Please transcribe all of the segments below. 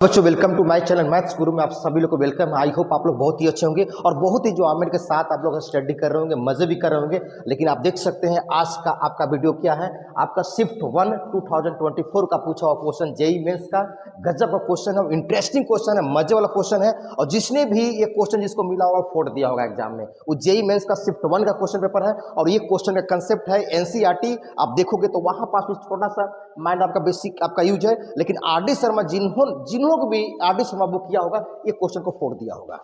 बच्चों welcome to my channel maths Guru में आप सभी लोग को वेलकम। आई होप आप लोग बहुत ही अच्छे होंगे और बहुत ही एंजॉयमेंट के साथ आप लोग स्टडी कर रहे होंगे, मजे भी कर रहे होंगे। लेकिन आप देख सकते हैं आज का आपका वीडियो क्या है, आपका शिफ्ट 1 2024 का पूछा हुआ क्वेश्चन जेईई मेंस का गजब का क्वेश्चन है, इंटरेस्टिंग क्वेश्चन है, मजे वाला क्वेश्चन है। और जिसने भी ये क्वेश्चन जिसको मिला होगा फोड़ दिया होगा एग्जाम में, वो जेईई मेंस का शिफ्ट 1 का क्वेश्चन पेपर है। और ये क्वेश्चन का कंसेप्ट है एनसीईआरटी। आप देखोगे तो वहां पास कुछ छोटा सा माइंड आपका बेसिक आपका यूज है, लेकिन आरडी शर्मा जिन्होंने भी आरडी शर्मा बुक किया होगा ये क्वेश्चन को फोड़ दिया होगा।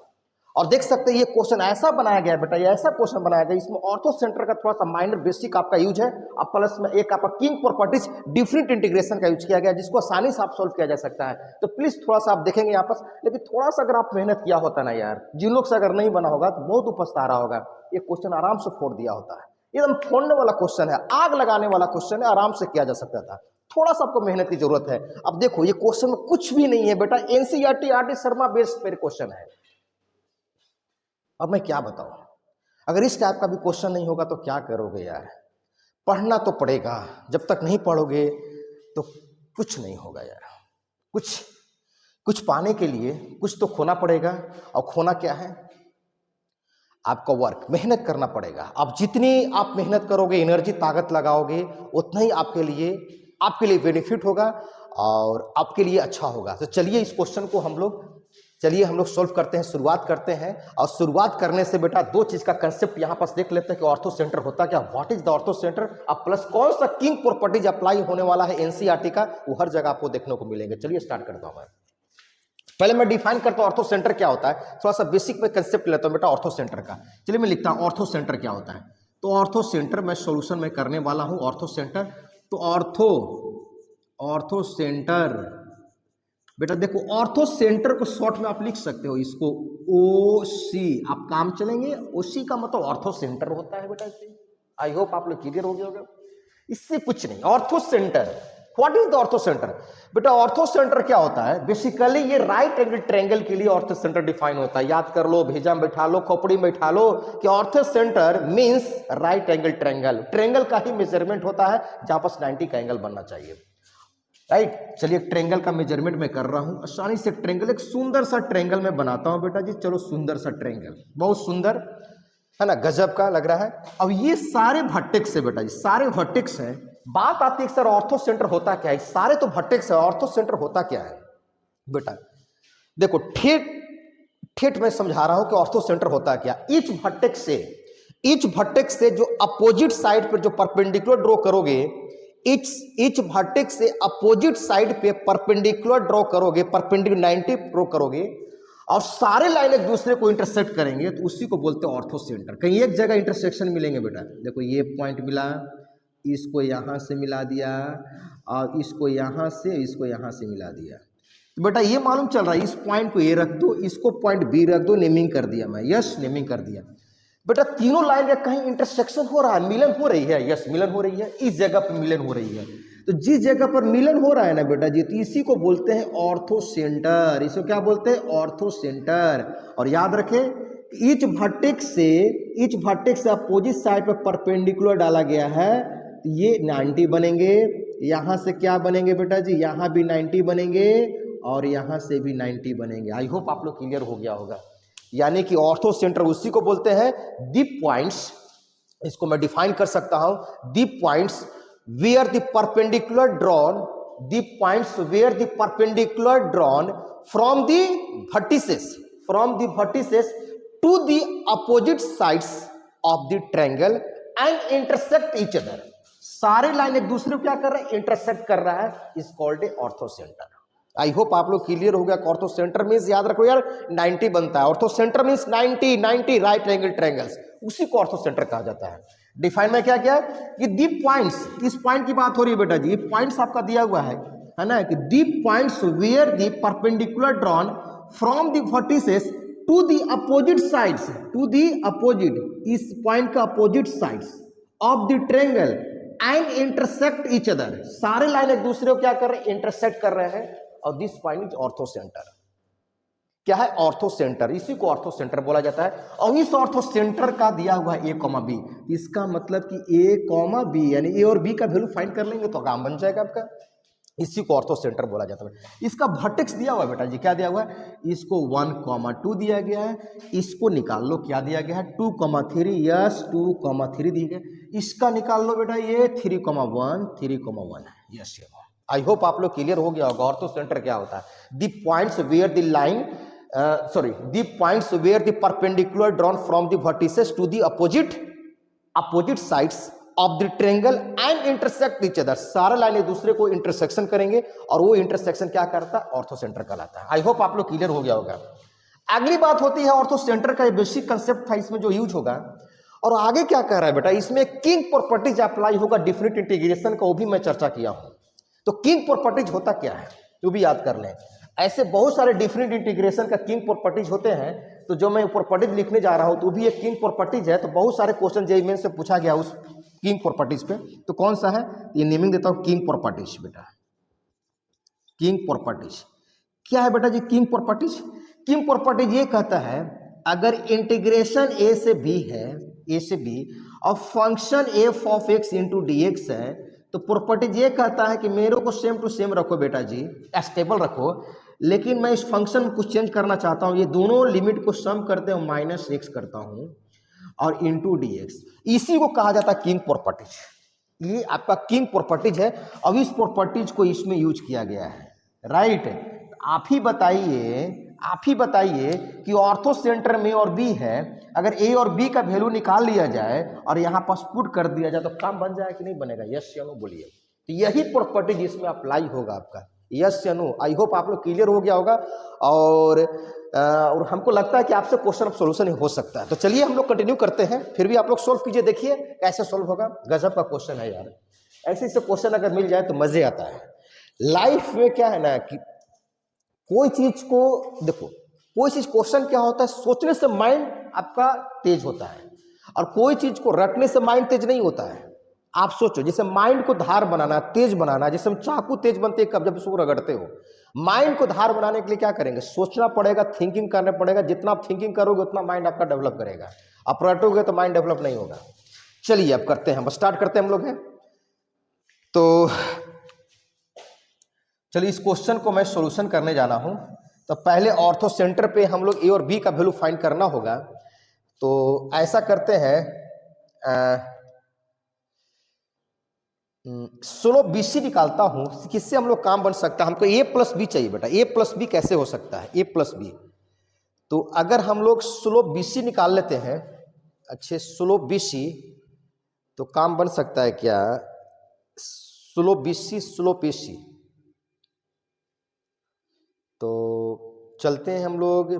और देख सकते हैं ये क्वेश्चन ऐसा बनाया गया है बेटा, ये ऐसा क्वेश्चन बनाया गया इसमें ऑर्थो सेंटर का थोड़ा सा माइनर बेसिक आपका यूज है। अब प्लस में एक आपका किंग प्रॉपर्टीज डिफरेंट इंटीग्रेशन का यूज किया गया जिसको आसानी से आप सोल्व किया जा सकता है। तो प्लीज थोड़ा सा आप देखेंगे यहाँ पर, लेकिन थोड़ा सा अगर आप मेहनत किया होता ना यार, जिन लोग से अगर नहीं बना होगा तो बहुत उपस्था रहा होगा, ये क्वेश्चन आराम से फोड़ दिया होता है। एकदम फोड़ने वाला क्वेश्चन है, आग लगाने वाला क्वेश्चन है, आराम से किया जा सकता था। थोड़ा सा आपको मेहनत की जरूरत है। अब देखो ये क्वेश्चन में कुछ भी नहीं है बेटा, एनसीईआरटी आरडी शर्मा बेस्ड पर क्वेश्चन है। अब मैं क्या बताऊं, अगर इस टाइप का भी क्वेश्चन नहीं होगा तो क्या करोगे यार। पढ़ना तो पड़ेगा, जब तक नहीं पढ़ोगे तो कुछ नहीं होगा यार। कुछ पाने के लिए कुछ तो खोना पड़ेगा, और खोना क्या है, आपका वर्क, मेहनत करना पड़ेगा। आप जितनी आप मेहनत करोगे, एनर्जी ताकत लगाओगे, उतना ही आपके लिए बेनिफिट होगा और आपके लिए अच्छा होगा। तो चलिए इस क्वेश्चन को हम लोग सॉल्व करते हैं, शुरुआत करते हैं। और शुरुआत करने से बेटा दो चीज का कंसेप्ट यहां पर देख लेते हैं कि ऑर्थो सेंटर होता क्या, what is the ortho centre. अब प्लस कौन सा किंग प्रॉपर्टीज अप्लाई होने वाला है एनसीईआरटी का, वो हर जगह आपको देखने को मिलेंगे। चलिए स्टार्ट करता हूं मैं। पहले मैं डिफाइन करता हूं ऑर्थो सेंटर क्या होता है, थोड़ा सा बेसिक में कंसेप्ट लेता हूं बेटा ऑर्थो सेंटर का। चलिए मैं लिखता हूं ऑर्थो सेंटर क्या होता है। तो ऑर्थो सेंटर मैं सॉल्यूशन में करने वाला हूं। ऑर्थो सेंटर, तो ऑर्थो सेंटर बेटा देखो, ऑर्थो सेंटर को शॉर्ट में आप लिख सकते हो इसको ओसी, आप काम चलेंगे। ओसी का मतलब ऑर्थो सेंटर होता है बेटा। आई होप आप लोग क्लियर हो गए होगा, इससे कुछ नहीं। Ortho centre, what is the ortho centre बेटा। ऑर्थो सेंटर क्या होता है, बेसिकली ये राइट एंगल ट्रायंगल के लिए ऑर्थो सेंटर डिफाइन होता है। याद कर लो, भेजा में बैठा लो, खोपड़ी में बैठा लो कि ortho centre means right angle triangle. Triangle का ही मेजरमेंट होता है जहां पर 90 का एंगल बनना चाहिए, राइट। चलिए एक ट्रायंगल का मेजरमेंट मैं कर रहा हूं आसानी से। ट्रायंगल, एक सुंदर सा ट्रायंगल मैं बनाता हूं बेटा जी। चलो सुंदर सा ट्रायंगल, बहुत सुंदर है ना, गजब का लग रहा है। अब ये सारे वर्टेक्स है बेटा जी, सारे वर्टेक्स हैं। बात आती है सर ऑर्थो सेंटर होता क्या है, सारे तो वर्टेक्स है, ऑर्थो सेंटर होता क्या है बेटा। देखो ठेठ मैं समझा रहा हूं कि ऑर्थो सेंटर होता क्या। ईच वर्टेक्स से जो अपोजिट साइड पर जो परपेंडिकुलर ड्रॉ करोगे, ईच वर्टेक्स से अपोजिट साइड पे परपेंडिकुलर ड्रॉ करोगे, परपेंडिकुलर 90 ड्रॉ करोगे, और सारे लाइन एक दूसरे को इंटरसेक्ट करेंगे, तो उसी को बोलते हैं ऑर्थो सेंटर। कहीं एक जगह इंटरसेक्शन मिलेंगे बेटा, देखो ये पॉइंट मिला, इसको यहां से मिला दिया, और इसको यहां से मिला दिया। तो बेटा ये मालूम चल रहा है, इस पॉइंट को ए रख दो, इसको पॉइंट बी रख दो, नेमिंग कर दिया मैं, यस नेमिंग कर दिया बेटा। तीनों लाइन का कहीं इंटरसेक्शन हो रहा है, मिलन हो रही है, यस मिलन हो रही है, इस जगह पर मिलन हो रही है। तो जिस जगह पर मिलन हो रहा है ना बेटा जी, तो इसी को बोलते हैं ऑर्थो सेंटर। इसको क्या बोलते हैं, ऑर्थो सेंटर। और याद रखें ईच वर्टेक्स से अपोजिट साइड पर परपेंडिकुलर डाला गया है, तो ये 90 बनेंगे। यहां से क्या बनेंगे बेटा जी, यहां भी 90 बनेंगे, और यहां से भी 90 बनेंगे। आई होप आप लोग क्लियर हो गया होगा। यानी कि ऑर्थो सेंटर उसी को बोलते हैं दी पॉइंट्स, इसको मैं डिफाइन कर सकता हूं, the points where the perpendicular drawn from the vertices to the opposite sides of the triangle and intersect each other. सारे लाइन एक दूसरे को क्या कर रहे हैं, इंटरसेक्ट कर रहा है, is called a ortho centre. I hope आप लोग क्लियर हो गया। ऑर्थो सेंटर मींस याद रखो यार 90 बनता है, ortho centre means 90 right angle triangles, उसी को ऑर्थो सेंटर कहा जाता है। डिफाइन में क्या क्या कि दी पॉइंट्स, इस पॉइंट की बात हो रही है बेटा जी, ये पॉइंट्स आपका दिया हुआ है ना, कि the points where the perpendicular drawn from the vertices to the opposite sides, इस पॉइंट का opposite sides of the triangle and intersect each other. सारे लाइन एक दूसरे को क्या कर रहे हैं, इंटरसेक्ट कर रहे हैं, और this point is ortho centre. क्या है, ऑर्थो सेंटर, इसी को ऑर्थो सेंटर बोला जाता है। और इस ऑर्थो सेंटर का दिया हुआ है a, b, इसका मतलब कि a, b यानी a और b का वैल्यू फाइंड कर लेंगे तो काम बन जाएगा आपका। इसी को ऑर्थो सेंटर बोला जाता है। इसका वर्टेक्स दिया हुआ है बेटा जी, क्या दिया हुआ है, इसको 1,2 दिया गया है, इसको निकाल लो, क्या दिया गया है 2,3, यस 2,3 दिया गया, इसका निकाल लो बेटा ये 3,1, 3,1 है, यस। आई होप आप लोग क्लियर हो गया होगा ऑर्थो सेंटर क्या होता है। The points where the line the points where the perpendicular drawn from the vertices to the opposite sides of the triangle and intersect each other. सारा लाइन एक दूसरे को इंटरसेक्शन करेंगे और वो इंटरसेक्शन क्या करता है, ऑर्थो सेंटर कहलाता है। आई होप आप लोग क्लियर हो गया होगा। अगली बात होती है ऑर्थो सेंटर का बेसिक कंसेप्ट था इसमें जो यूज होगा, और आगे क्या कह रहा है बेटा, इसमें किंग प्रॉपर्टीज अप्लाई होगा डिफरेंट इंटीग्रेशन का, वो भी मैं चर्चा किया हूं। तो किंग प्रॉपर्टीज होता क्या है तो भी याद कर लें। ऐसे बहुत सारे डिफरेंट इंटीग्रेशन का किंग प्रॉपर्टीज होते हैं, तो जो मैं प्रॉपर्टीज लिखने जा रहा हूं तो भी एक किंग प्रॉपर्टीज है। तो बहुत सारे क्वेश्चन जेईई मेंस से पूछा गया उस किंग प्रॉपर्टीज पे, तो कौन सा है ये नेमिंग देता हूं, किंग प्रॉपर्टीज बेटा। किंग प्रॉपर्टीज क्या है बेटा जी, किंग प्रॉपर्टीज। किंग प्रॉपर्टीज ये कहता है अगर इंटीग्रेशन ए से बी है, ए से बी, और function F of x into d x है, तो प्रॉपर्टीज ये कहता है कि मेरे को सेम टू सेम रखो बेटा जी, स्टेबल रखो, लेकिन मैं इस फंक्शन में कुछ चेंज करना चाहता हूं, ये दोनों लिमिट को सम करते हैं -x करता हूं और इंटू डी एक्स, इसी को कहा जाता है किंग प्रॉपर्टीज। ये आपका किंग प्रॉपर्टीज है। अब इस प्रॉपर्टीज को इसमें यूज किया गया है, राइट। आप ही बताइए कि ऑर्थो सेंटर में और बी है, अगर ए और बी का वैल्यू निकाल लिया जाए और यहाँ पर पुट कर दिया जाए तो काम बन जाए कि नहीं बनेगा, यस या नो बोलिए। तो यही प्रॉपर्टी जिसमें अप्लाई होगा आपका, यस या नो। आई होप आप लोग क्लियर हो गया होगा। और हमको लगता है कि आपसे क्वेश्चन सोल्यूशन हो सकता है। तो चलिए हम लोग कंटिन्यू करते हैं, फिर भी आप लोग सोल्व कीजिए, देखिए कैसे सोल्व होगा। गजब का क्वेश्चन है यार, ऐसे क्वेश्चन अगर मिल जाए तो मजे आता है। लाइफ में क्या है ना कि कोई चीज को देखो, कोई चीज क्वेश्चन क्या होता है, सोचने से माइंड आपका तेज होता है, और कोई चीज को रटने से माइंड तेज नहीं होता है। आप सोचो, जैसे माइंड को धार बनाना, तेज बनाना, जैसे हम चाकू तेज बनते हैं कब, जब इसको रगड़ते हो। माइंड को धार बनाने के लिए क्या करेंगे, सोचना पड़ेगा, थिंकिंग करना पड़ेगा। जितना आप थिंकिंग करोगे उतना माइंड आपका डेवलप करेगा, आप रटोगे तो माइंड डेवलप नहीं होगा। चलिए अब करते हैं, हम स्टार्ट करते हैं हम लोग हैं। तो चलिए इस क्वेश्चन को मैं सॉल्यूशन करने जाना हूं। तो पहले ऑर्थो सेंटर पे हम लोग ए और बी का वैल्यू फाइंड करना होगा। तो ऐसा करते हैं, स्लोप BC निकालता हूं, किससे हम लोग काम बन सकता है। हमको A प्लस बी चाहिए बेटा, A प्लस बी कैसे हो सकता है, A प्लस बी। तो अगर हम लोग स्लोप BC निकाल लेते हैं, अच्छे स्लोप BC, तो काम बन सकता है क्या, स्लोप BC स्लोप AC। तो चलते हैं हम लोग,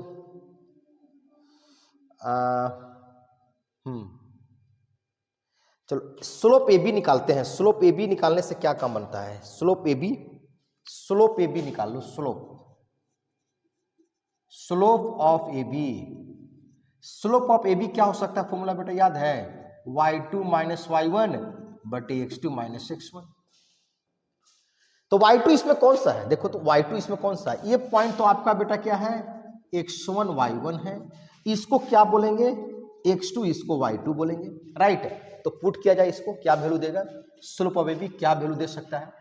चलो स्लोप AB निकालते हैं। स्लोप AB निकालने से क्या काम बनता है, स्लोप AB निकाल लो। Slope of AB, slope of AB क्या हो सकता है, फॉर्मूला बेटा याद है, y2 माइनस y1 बटे x2 माइनस x1। तो y2 इसमें कौन सा है, देखो तो y2 इसमें कौन सा है, ये पॉइंट तो आपका बेटा क्या है, x1 y1 है, इसको क्या बोलेंगे x2, इसको y2 बोलेंगे, राइट। तो पुट किया जाए, इसको क्या वैल्यू देगा, स्लोप ऑफ AB क्या वैल्यू दे सकता है।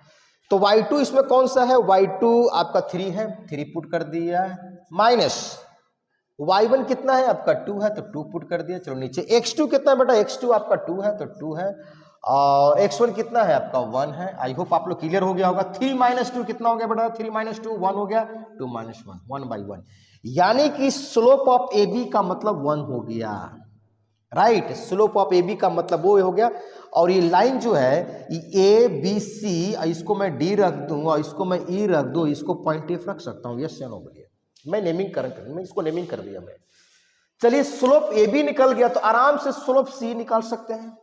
तो y2 इसमें कौन सा है, y2 आपका 3 है, 3 पुट कर दिया, माइनस y1 कितना है आपका 2 है, तो 2 पुट कर दिया। चलो नीचे x2 कितना है बेटा, x2 आपका 2 है, तो 2 है, और x1 कितना है आपका 1 है। आई होप आप लोग क्लियर हो गया होगा। 3 माइनस 2 कितना हो गया बेटा, 3 माइनस 2 1 हो गया, 2 माइनस 1 1 बाई 1, यानी कि स्लोप ऑफ AB का मतलब 1 हो गया, राइट। स्लोप ऑफ AB का मतलब वो हो गया। और ये लाइन जो है ये ABC, इसको मैं D रख दूं और इसको मैं E रख दूं, इसको पॉइंट F रख सकता हूं, यस या नो बोलिए। मैं नेमिंग मैं इसको नेमिंग कर दिया मैं। चलिए स्लोप AB निकल गया, तो आराम से स्लोप C निकाल सकते हैं।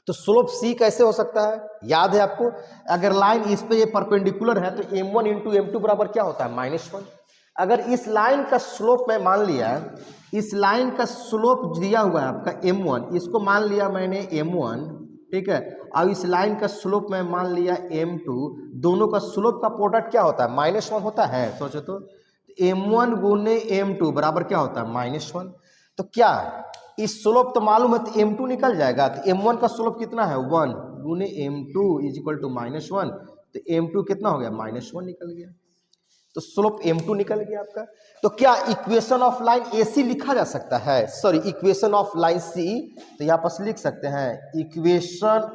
तो स्लोप C कैसे हो सकता है, याद है आपको, अगर लाइन इस पे ये परपेंडिकुलर है तो m1 इंटू m2 बराबर क्या होता है, -1। अगर इस लाइन का स्लोप मैं मान लिया, इस लाइन का स्लोप दिया हुआ है आपका m1, इसको मान लिया मैंने m1, ठीक है, और इस लाइन का स्लोप मैं मान लिया m2, दोनों का स्लोप का प्रोडक्ट क्या होता है, -1 होता है। सोचो तो m1 गुने m2 बराबर क्या होता है, -1। तो क्या इस स्लोप तो मालूम है, तो m2 निकल जाएगा। तो m1 का स्लोप कितना है 1 गुने m2 इज इक्वल टू -1, तो m2 कितना हो गया -1 निकल गया, तो स्लोप m2 निकल गया आपका। तो क्या इक्वेशन ऑफ लाइन AC लिखा जा सकता है, sorry equation of line C, तो यहाँ पर लिख सकते हैं equation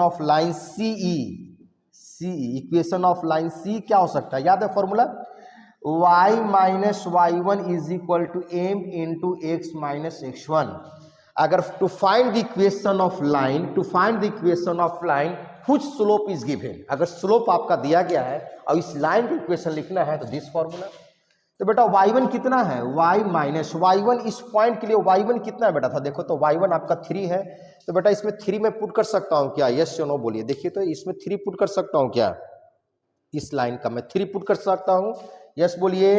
of line CE, equation of line C क्या हो सकता है, याद है formula y minus y1 is equal to m into x minus x1। अगर to find the equation of line, which slope is given, अगर स्लोप आपका दिया गया है और इस लाइन का इक्वेशन लिखना है तो दिस फॉर्मूला। तो बेटा y1 कितना है, y माइनस y1, इस पॉइंट के लिए y1 कितना है बेटा था, देखो तो y1 आपका 3 है, तो बेटा इसमें 3 में पुट कर सकता हूं क्या, यस या नो बोलिए। देखिए तो इसमें 3 पुट कर सकता हूं क्या, इस लाइन का मैं 3 पुट कर सकता हूं, यस बोलिए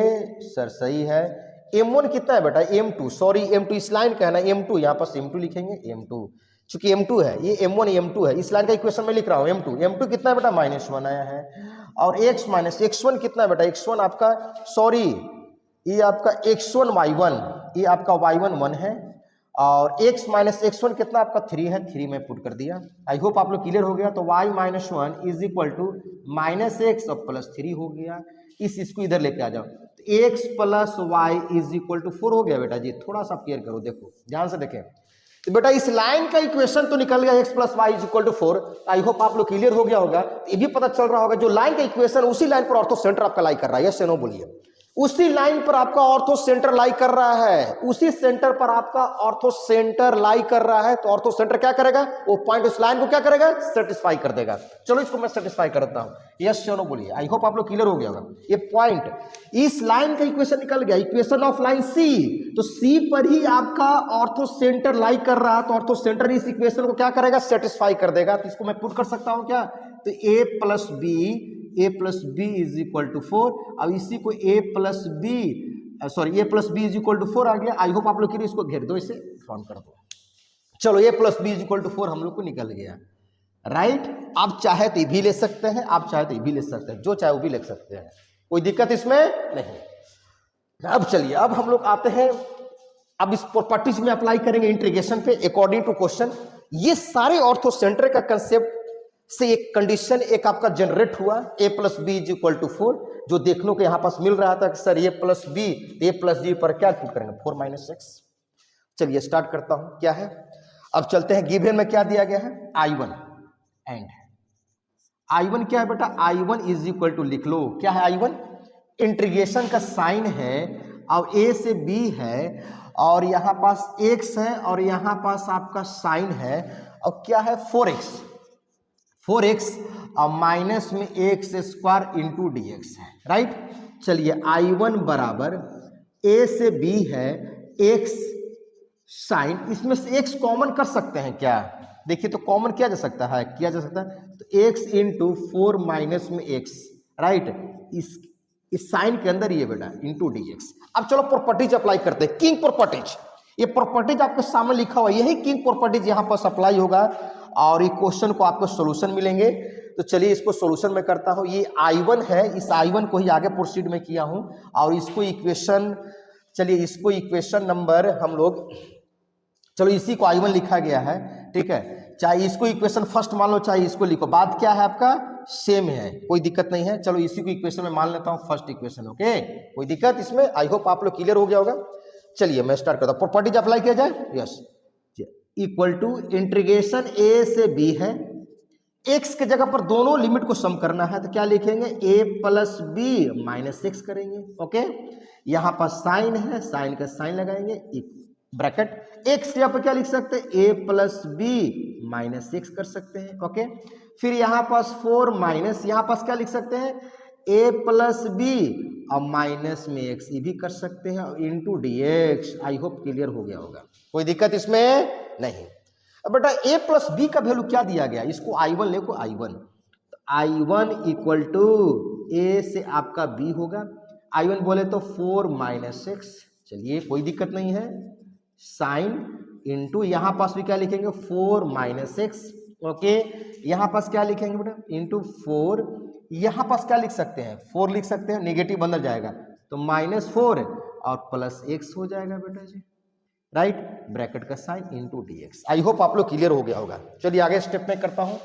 सर सही है। m1 कितना है बेटा, m2, सॉरी m2 इस लाइन का है ना, m2 यहाँ पर m2 लिखेंगे, m2 चूंकि m2 है, ये m1 m2 है, इस लाइन का इक्वेशन में लिख रहा हूँ m2 कितना है बेटा -1 आया है, और x माइनस x1 कितना है बेटा, x1 आपका, सॉरी ये आपका x1 y1, ये आपका y1 1 है, और x माइनस x1 कितना आपका 3 है, 3 में पुट कर दिया। आई होप आप लोग क्लियर हो गया। तो y minus 1 is equal to -x और +3 हो गया, इसको इधर लेके आ जाओ, तो x plus y is equal to 4 हो गया बेटा जी। थोड़ा सा क्लियर करो, देखो ध्यान से देखें, तो बेटा इस लाइन का इक्वेशन तो निकल गया x plus y is equal to 4। I hope आप लोग क्लियर हो गया होगा। ये भी पता चल रहा होगा जो लाइन का इक्वेशन उसी लाइन पर ऑर्थो सेंटर आपका लाई कर रहा है, यस या नो बोलिए। उसी लाइन पर आपका ऑर्थो सेंटर लाई कर रहा है, उसी सेंटर पर आपका ऑर्थो सेंटर लाई कर रहा है, तो ऑर्थो सेंटर क्या करेगा, वो पॉइंट उस लाइन को क्या करेगा, सेटिस्फाई कर देगा। चलो इसको मैं सेटिस्फाई करता हूं, यस या नो बोलिए। आई होप आप लोग क्लियर हो गया होगा। ये पॉइंट, इस लाइन का इक्वेशन निकल गया, इक्वेशन ऑफ लाइन सी, तो सी पर ही आपका ऑर्थो सेंटर लाई कर रहा है, तो ऑर्थो सेंटर इस इक्वेशन को क्या करेगा, सेटिस्फाई कर देगा। तो इसको मैं पुट कर सकता हूं क्या, तो a plus b is equal to 4, अब इसी को a plus b is equal to 4 आ गया। आई होप आप लोग के लिए इसको घेर दो, इसे राउंड कर दो। चलो a plus b is equal to 4 हम लोग को निकल गया, राइट। आप चाहे तो ये भी ले सकते हैं, आप चाहे तो ये भी ले सकते हैं, जो चाहे वो भी ले सकते हैं, कोई दिक्कत इसमें नहीं। अब चलिए, अब हम लोग आते हैं, अब इस प्रॉपर्टीज में अप्लाई करेंगे इंटीग्रेशन पे अकॉर्डिंग टू क्वेश्चन। ये सारे ऑर्थो सेंटर का कंसेप्ट से एक कंडीशन एक आपका जनरेट हुआ, a plus b is equal to 4, जो देखने को यहां पास मिल रहा था कि सर a प्लस बी पर क्या पुट करेंगे, 4 माइनस 6। चलिए स्टार्ट करता हूं, क्या है, अब चलते हैं। गिवन में क्या दिया गया है, I1 एंड I1 क्या है बेटा, I1 इज इक्वल टू, लिख लो क्या है I1, इंटीग्रेशन का साइन है, और a से b है, और यहां पास x है, और यहां पास आपका साइन है, और क्या है 4x और माइनस में x स्क्वायर इंटू dx है, राइट। चलिए I1 बराबर a से b है, x साइन, इसमें से x कॉमन कर सकते हैं क्या, देखिए तो कॉमन किया जा सकता है, तो x इंटू 4 माइनस में x, राइट, इस साइन के अंदर ये बेटा इंटू dx। अब चलो प्रॉपर्टीज अप्लाई करते हैं, किंग प्रॉपर्टीज। ये प्रॉपर्टीज आपके सामने लिखा हुआ है, यही किंग प्रॉपर्टीज यहाँ पर अप्लाई होगा, और ये क्वेश्चन को आपको सॉल्यूशन मिलेंगे। तो चलिए इसको सॉल्यूशन में करता हूं। ये I1 है, इस I1 को ही आगे प्रोसीड में किया हूं, और इसको इक्वेशन, चलिए इसको इक्वेशन नंबर हम लोग, चलो इसी को I1 लिखा गया है, ठीक है, चाहे इसको इक्वेशन फर्स्ट मान लो, चाहे इसको लिखो, बात क्या है आपका सेम है, कोई दिक्कत नहीं है। चलो इसी को इक्वेशन में मान लेता हूं, फर्स्ट इक्वेशन, ओके, कोई दिक्कत इसमें, आई होप आप लोग क्लियर हो गया होगा। चलिए मैं स्टार्ट करता हूं, प्रॉपर्टीज अप्लाई किया जाए, yes, equal to integration a से b है, x के जगह पर दोनों लिमिट को सम करना है, तो क्या लिखेंगे, a प्लस बी माइनस 6 करेंगे, ओके। यहां पर साइन है, साइन का साइन लगाएंगे, ब्रैकेट, x के जगह पर क्या लिख सकते हैं, a प्लस बी माइनस 6 कर सकते हैं, ओके। फिर यहां पास 4 माइनस, यहां पास क्या लिख सकते हैं, a प्लस बी और माइनस में x, ये भी कर सकते हैं, into dx। I hope clear हो गया होगा, कोई दिक्कत इसमें नहीं। अब बेटा a प्लस बी का वैल्यू क्या दिया गया, इसको I1 लेको, I1 equal to a से आपका b होगा, I1 बोले तो 4 माइनस 6, चलिए कोई दिक्कत नहीं है, साइन इंटू यहां पास भी क्या लिखेंगे, 4 माइनस 6, ओके। यहां पास क्या लिखेंगे बेटा, इंटू 4, यहां पास क्या लिख सकते हैं, 4 लिख सकते हैं, नेगेटिव अंदर जाएगा तो -4 और प्लस x हो जाएगा बेटा जी, राइट, ब्रैकेट का साइन इंटू dx। आई होप आप लोग क्लियर हो गया होगा। चलिए आगे स्टेप में करता हूं,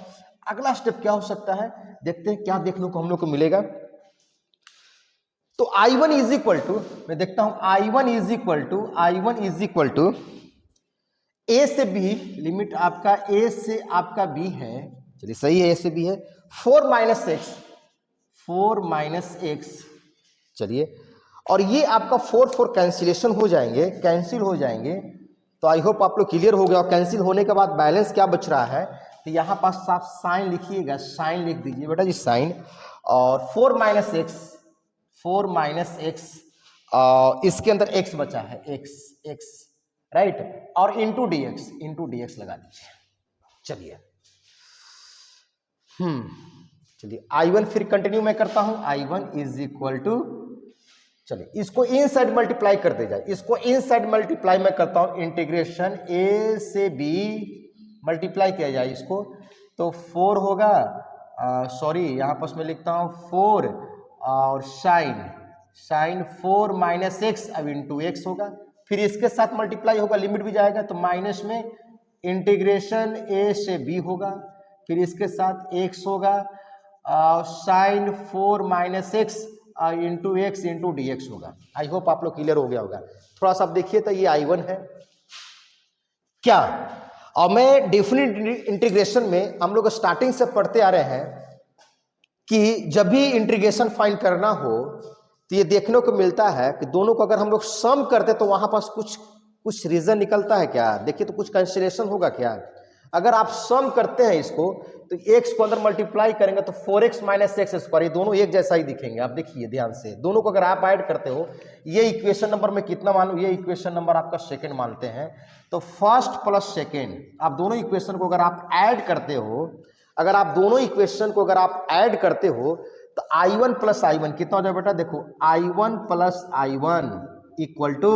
अगला स्टेप क्या हो सकता है, देखते हैं क्या देखने को हम लोग को मिलेगा। तो I1 इज इक्वल टू, मैं देखता हूं I1 इज इक्वल टू ए से बी, लिमिट आपका ए से आपका बी है, चलिए सही है, ए से बी है, 4 माइनस एक्स, चलिए, और ये आपका 4 कैंसिलेशन हो जाएंगे, कैंसिल हो जाएंगे। तो आई होप आप लोग क्लियर हो गया। और कैंसिल होने के बाद बैलेंस क्या बच रहा है, तो यहाँ पास आप साइन लिखिएगा, साइन लिख दीजिए बेटा जी, साइन, और 4 माइनस एक्स, इसके अंदर x बचा है, x राइट, और इंटू dx लगा दीजिए। चलिए चलिए I1 फिर कंटिन्यू मैं करता हूं, I1 इज इक्वल टू, चलिए इसको इन साइड मल्टीप्लाई करते जाए, इसको इन साइड मल्टीप्लाई मैं करता हूं, इंटीग्रेशन a से b मल्टीप्लाई किया जाए इसको, तो 4 होगा, सॉरी यहाँ पर मैं लिखता हूं 4 और साइन 4 माइनस एक्स, अब इंटू एक्स होगा, फिर इसके साथ मल्टीप्लाई होगा, लिमिट भी जाएगा, तो माइनस में इंटीग्रेशन a से b होगा, फिर इसके साथ x होगा, sine 4 minus x into x into d x होगा। आई होप आप लोग क्लियर हो गया होगा। थोड़ा सा आप देखिए, तो ये I1 है क्या, और मैं डेफिनेट इंटीग्रेशन में हम लोग स्टार्टिंग से पढ़ते आ रहे हैं कि जब भी इंटीग्रेशन फाइंड करना हो तो ये देखने को मिलता है कि दोनों को अगर हम लोग सम करते तो वहां पास कुछ रीजन निकलता है क्या, देखिए तो कुछ कैंसिलेशन होगा क्या। अगर आप सम करते हैं इसको तो x को अंदर मल्टीप्लाई करेंगे तो 4x माइनस एक्स स्क्वायर, ये दोनों एक जैसा ही दिखेंगे। आप देखिए ध्यान से, दोनों को अगर आप ऐड करते हो, ये इक्वेशन नंबर में कितना मानू, ये इक्वेशन नंबर आपका सेकंड मानते हैं, तो फर्स्ट प्लस सेकंड, आप दोनों इक्वेशन को अगर आप ऐड करते हो, अगर आप दोनों इक्वेशन को अगर आप ऐड करते हो तो I1 प्लस I1 कितना हो जाए बेटा, देखो I1 plus I1 equal to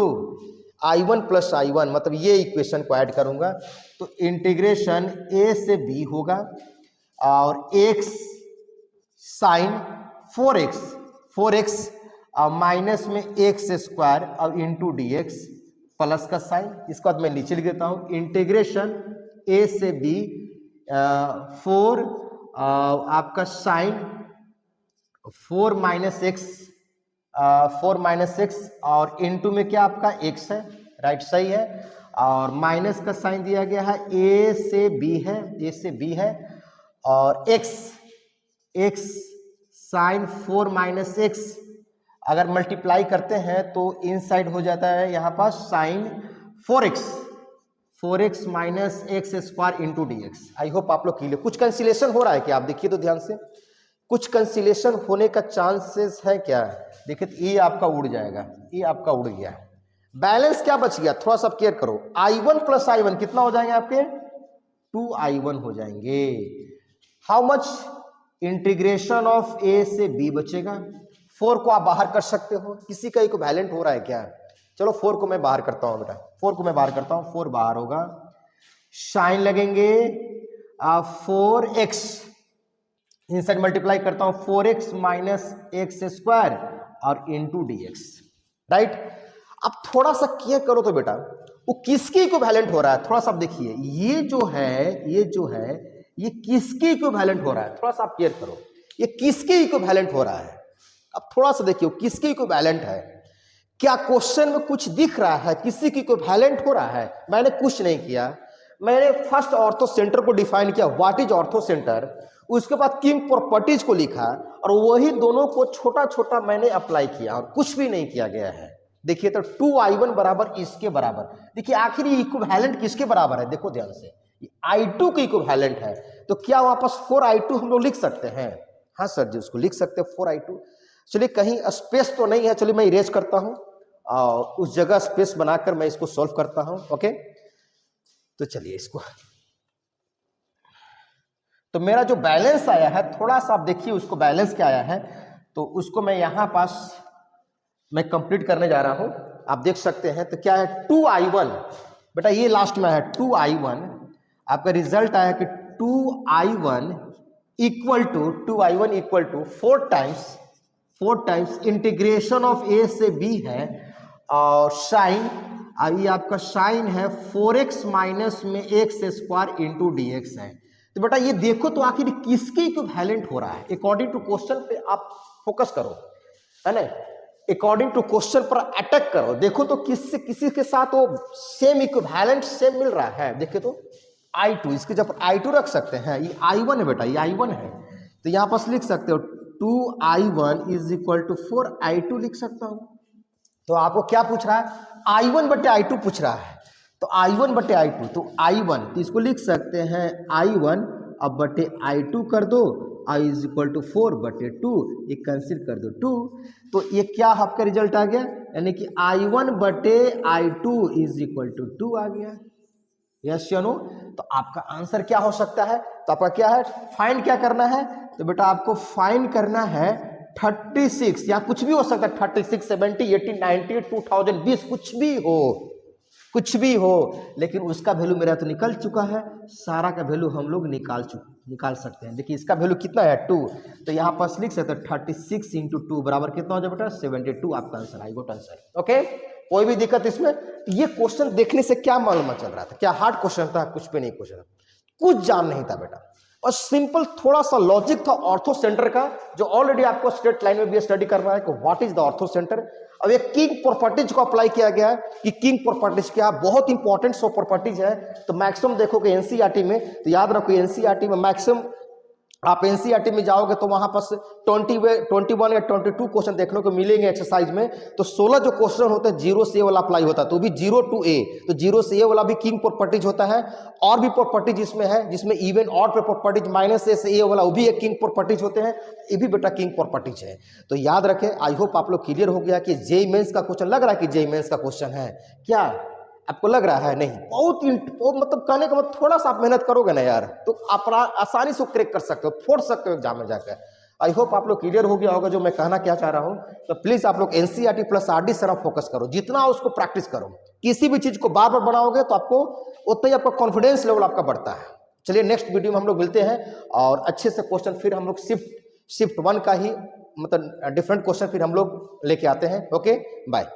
I1 plus I1, मतलब ये इक्वेशन को ऐड करूंगा तो इंटीग्रेशन a से b होगा, और x साइन 4x माइनस में एक्स स्क्वायर और इंटू dx प्लस का साइन, इसके बाद मैं नीचे लिख देता हूं इंटीग्रेशन a से b 4 आपका साइन 4 माइनस एक्स और इंटू में क्या आपका x है, राइट सही है, और माइनस का साइन दिया गया है, a से b है, और x साइन 4 माइनस एक्स अगर मल्टीप्लाई करते हैं तो इनसाइड हो जाता है यहाँ पास sine 4x minus x square into d x. I hope आप लोग क्लियर। कुछ कैंसिलेशन हो रहा है क्या, आप देखिए तो ध्यान से, कुछ कैंसिलेशन होने का चांसेस है क्या, देखिए तो ये आपका उड़ जाएगा, ये आपका उड़ गया, बैलेंस क्या बच गया, थोड़ा सा केयर करो। I1 प्लस I1 कितना हो जाएंगे आपके, 2I1 हो जाएंगे। How much, integration of a से b बचेगा, 4 को आप बाहर कर सकते हो, किसी का इक्विवेलेंट हो रहा है क्या, चलो 4 को मैं बाहर करता हूं बेटा, 4 को मैं बाहर करता हूं, 4 बाहर होगा, साइन लगेंगे 4x, इनसाइड मल्टीप्लाई करता हूं 4x माइनस एक्स स्क्वायर और इंटू dx, राइट। अब थोड़ा सा केयर करो तो बेटा वो किसके इक्विवेलेंट हो रहा है, थोड़ा सा आप देखिए, ये जो है ये किसके इक्विवेलेंट हो रहा है, थोड़ा सा आप केयर करो, ये किसके इक्विवेलेंट हो रहा है। अब थोड़ा सा देखिए किसके इक्विवेलेंट है, क्या क्वेश्चन में कुछ दिख रहा है किसी की इक्विवेलेंट हो रहा है, मैंने कुछ नहीं किया, मैंने फर्स्ट ऑर्थो सेंटर को डिफाइन किया, व्हाट इज ऑर्थो सेंटर, उसके बाद किंग प्रॉपर्टीज को लिखा और वही दोनों को छोटा छोटा मैंने अप्लाई किया और कुछ भी नहीं किया गया है। देखिए तो 2I1 बराबर इसके बराबर, देखिए आखिर ये इक्विवेलेंट किसके बराबर है, देखो ध्यान से, I2 की इक्विवेलेंट है, तो क्या वापस 4I2 हम लोग लिख सकते हैं, हाँ सर जी उसको लिख सकते हैं 4I2। चलिए कहीं स्पेस तो नहीं है, चलिए मैं इरेज करता हूं और उस जगह स्पेस बनाकर मैं इसको सॉल्व करता हूं, ओके। तो चलिए इसको, तो मेरा जो बैलेंस आया है थोड़ा सा आप देखिए उसको, बैलेंस क्या आया है, तो उसको मैं यहां पास मैं कंप्लीट करने जा रहा हूं, आप देख सकते हैं। तो क्या है 2I1 बेटा, ये लास्ट में है 2I1, आपका रिजल्ट आया कि 2I1 equal to 4 times integration of a से b है, और साइन, ये आपका साइन है 4x माइनस में एक्स स्क्वायर इंटू dx है। तो बेटा ये देखो तो आखिर किसके इक्विवेलेंट हो रहा है, अकॉर्डिंग टू क्वेश्चन पे आप फोकस करो, है ना, अकॉर्डिंग टू क्वेश्चन पर अटैक करो, देखो तो किससे किसी के साथ वो सेम इक्विवेलेंट सेम मिल रहा है। देखिए तो I2, इसके जब I2 रख सकते हैं, ये I1 है बेटा, ये I1 है, तो यहाँ पर लिख सकते हो 2I1 is equal to 4I2 लिख सकता हूँ। तो आपको क्या पूछ रहा है, I1 बटे I2 पूछ रहा है, तो I1 बटे I2, तो I1 तो इसको लिख सकते हैं I1 अब बटे I2 कर दो, I इज इक्वल टू 4 बटे 2, ये कैंसिल कर दो 2, तो ये क्या आपका रिजल्ट आ गया, यानी कि I1 बटे I2 इज इक्वल टू 2 आ गया। यस या नो? तो आपका आंसर क्या हो सकता है, तो आपका क्या है, फाइंड क्या करना है, तो बेटा आपको फाइंड करना है 36, या कुछ भी हो सकता है, 36, 70, 80, 90, 2000, 20, कुछ भी हो, लेकिन उसका वैल्यू मेरा तो निकल चुका है, सारा का वैल्यू हम लोग निकाल सकते हैं। देखिए इसका वैल्यू कितना है 2, तो यहाँ पर लिख सकते हैं 36 इंटू 2 बराबर कितना हो जाए बेटा 72, आपका answer I got answer. Okay, कोई भी दिक्कत इसमें? ये क्वेश्चन देखने से क्या मालूम चल रहा था, क्या हार्ड क्वेश्चन था? कुछ भी नहीं क्वेश्चन, कुछ जान नहीं था बेटा, और सिंपल थोड़ा सा लॉजिक था ऑर्थो सेंटर का, जो ऑलरेडी आपको स्ट्रेट लाइन में भी स्टडी करना है कि what is the ortho centre. अब ये किंग प्रॉपर्टीज को अप्लाई किया गया है कि किंग प्रॉपर्टीज क्या, बहुत इंपॉर्टेंट सो प्रॉपर्टीज है। तो मैक्सिमम देखोगे एनसीईआरटी में, तो याद रखो एनसीईआरटी में मैक्सिमम, आप एनसीईआरटी में जाओगे तो वहां पर 21 या 22 क्वेश्चन देखने को मिलेंगे एक्सरसाइज में। तो 16 जो क्वेश्चन होते हैं 0 से ए वाला अप्लाई होता है, तो भी 0 to A, तो 0 से ए वाला भी किंग प्रॉपर्टीज होता है। और भी प्रॉपर्टीज इसमें है, जिसमें इवन और प्रॉपर्टीज -A से ए वाला वो भी एक किंग प्रॉपर्टीज होते हैं, ये भी बेटा किंग प्रॉपर्टीज है। तो याद रखें, आई होप आप लोग क्लियर हो गया कि जेईई मेंस का क्वेश्चन लग रहा है कि जेईई मेंस का क्वेश्चन है क्या, आपको लग रहा है? नहीं, बहुत मतलब कहने का मतलब थोड़ा सा आप मेहनत करोगे ना यार, तो आप आसानी से क्रैक कर सकते हो, फोड़ सकते हो एग्जाम में जाकर। आई होप आप लोग क्लियर हो गया होगा जो मैं कहना क्या चाह रहा हूं। तो प्लीज आप लोग एनसीईआरटी प्लस आरडी से फोकस करो, जितना उसको प्रैक्टिस करो, किसी भी चीज को बार बार बनाओगे तो आपको उतना ही आपका कॉन्फिडेंस लेवल आपका बढ़ता है। चलिए नेक्स्ट वीडियो में हम लोग मिलते हैं और अच्छे से क्वेश्चन फिर हम लोग शिफ्ट 1 का ही मतलब डिफरेंट क्वेश्चन फिर हम लोग लेके आते हैं। Okay, bye.